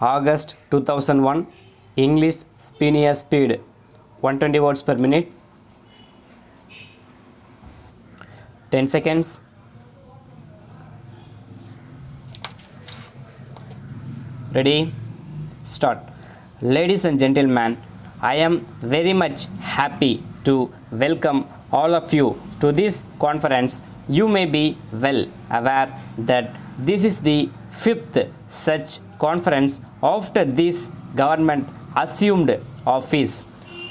August 2001, English Spinier speed 120 words per minute. 10 seconds. Ready? Start. Ladies and gentlemen, I am very much happy to welcome all of you to this conference. You may be well aware that this is the fifth such conference after this government assumed office.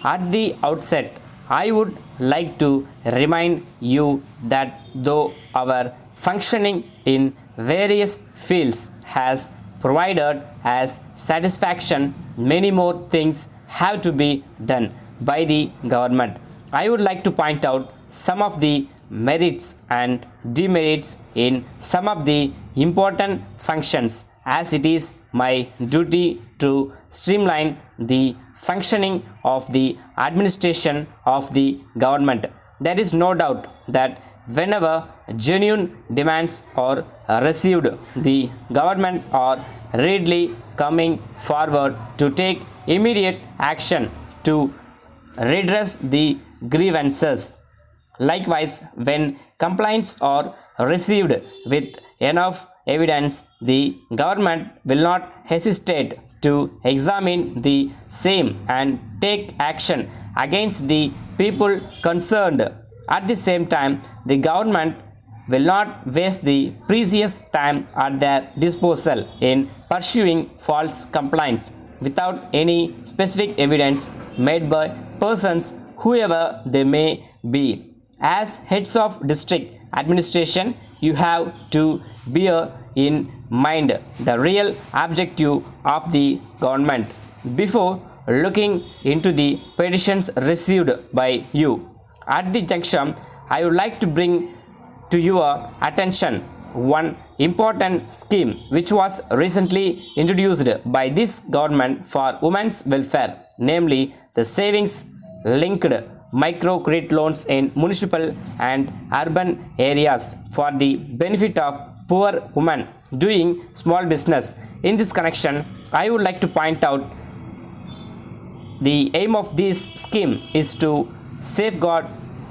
At the outset, I would like to remind you that though our functioning in various fields has provided as satisfaction, many more things have to be done by the government. I would like to point out some of the merits and demerits in some of the important functions, as it is my duty to streamline the functioning of the administration of the government. There is no doubt that whenever genuine demands are received, the government are readily coming forward to take immediate action to redress the grievances. Likewise, when complaints are received with enough evidence, the government will not hesitate to examine the same and take action against the people concerned. At the same time, the government will not waste the precious time at their disposal in pursuing false complaints without any specific evidence made by persons, whoever they may be. As heads of district administration, you have to bear in mind the real objective of the government before looking into the petitions received by you. At the junction, I would like to bring to your attention one important scheme which was recently introduced by this government for women's welfare, namely the savings linked microcredit loans in municipal and urban areas for the benefit of poor women doing small business. In this connection, I would like to point out the aim of this scheme is to safeguard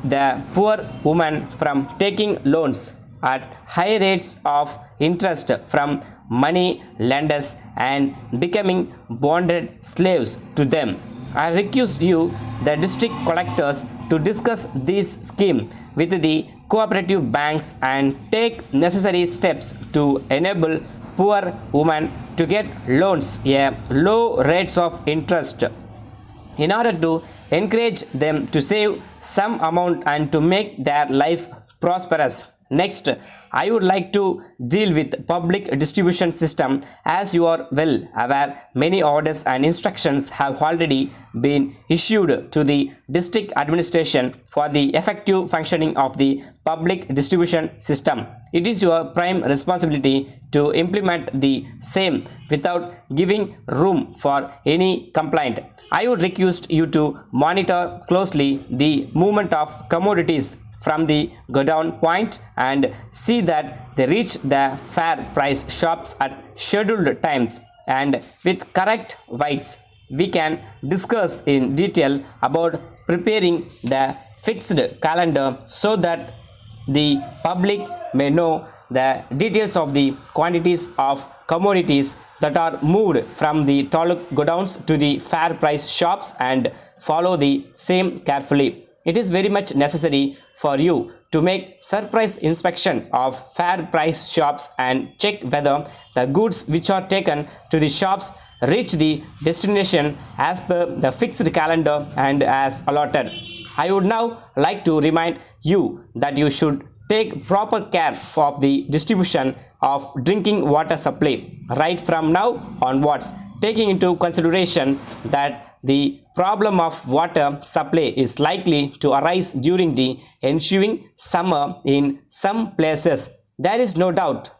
the poor women from taking loans at high rates of interest from money lenders and becoming bonded slaves to them. I request you, the district collectors, to discuss this scheme with the cooperative banks and take necessary steps to enable poor women to get loans at low rates of interest, in order to encourage them to save some amount and to make their life prosperous. Next, I would like to deal with public distribution system. As you are well aware, many orders and instructions have already been issued to the district administration for the effective functioning of the public distribution system. It is your prime responsibility to implement the same without giving room for any complaint. I would request you to monitor closely the movement of commodities from the godown point and see that they reach the fair price shops at scheduled times and with correct weights. We can discuss in detail about preparing the fixed calendar so that the public may know the details of the quantities of commodities that are moved from the taluk godowns to the fair price shops and follow the same carefully. It is very much necessary for you to make surprise inspection of fair price shops and check whether the goods which are taken to the shops reach the destination as per the fixed calendar and as allotted. I would now like to remind you that you should take proper care of the distribution of drinking water supply right from now onwards, taking into consideration that the problem of water supply is likely to arise during the ensuing summer in some places. There is no doubt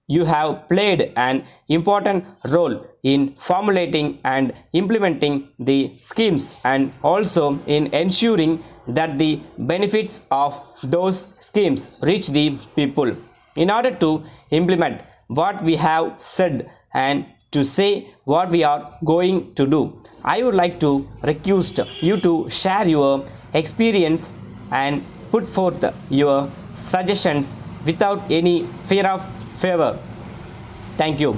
you have played an important role in formulating and implementing the schemes and also in ensuring that the benefits of those schemes reach the people. In order to implement what we have said and to say what we are going to do. I would like to request you to share your experience and put forth your suggestions without any fear of favor. Thank you.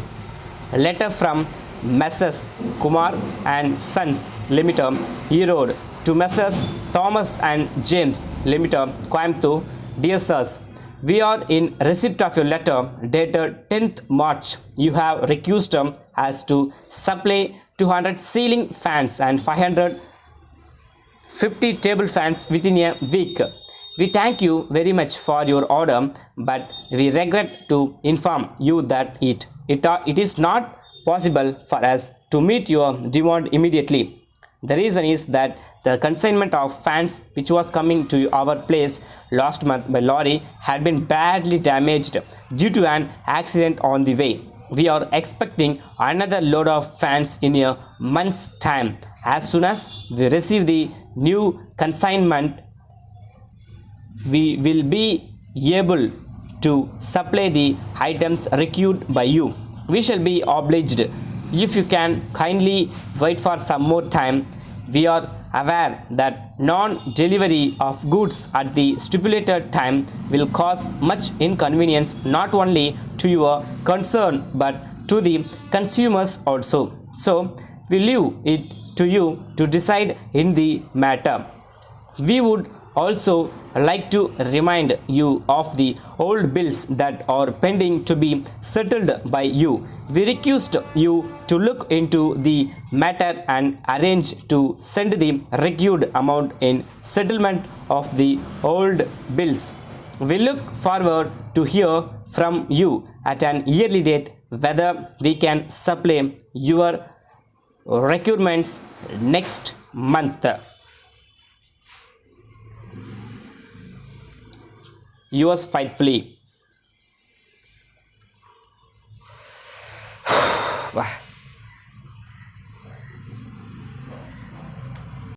Letter from Messrs. Kumar and Sons Limited, Erode, to Messrs. Thomas and James Limited, Coimbatore. Dear sirs, we are in receipt of your letter dated 10th March. You have requested us to supply 200 ceiling fans and 550 table fans within a week. We thank you very much for your order, but we regret to inform you that it is not possible for us to meet your demand immediately. The reason is that the consignment of fans which was coming to our place last month by lorry had been badly damaged due to an accident on the way. We are expecting another load of fans in a month's time. As soon as we receive the new consignment, we will be able to supply the items required by you. We shall be obliged if you can kindly wait for some more time. We are aware that non-delivery of goods at the stipulated time will cause much inconvenience not only to your concern but to the consumers also. So we leave it to you to decide in the matter. We would also like to remind you of the old bills that are pending to be settled by you. We request you to look into the matter and arrange to send the required amount in settlement of the old bills. We look forward to hear from you at an early date whether we can supply your requirements next month. Yours faithfully. Wow.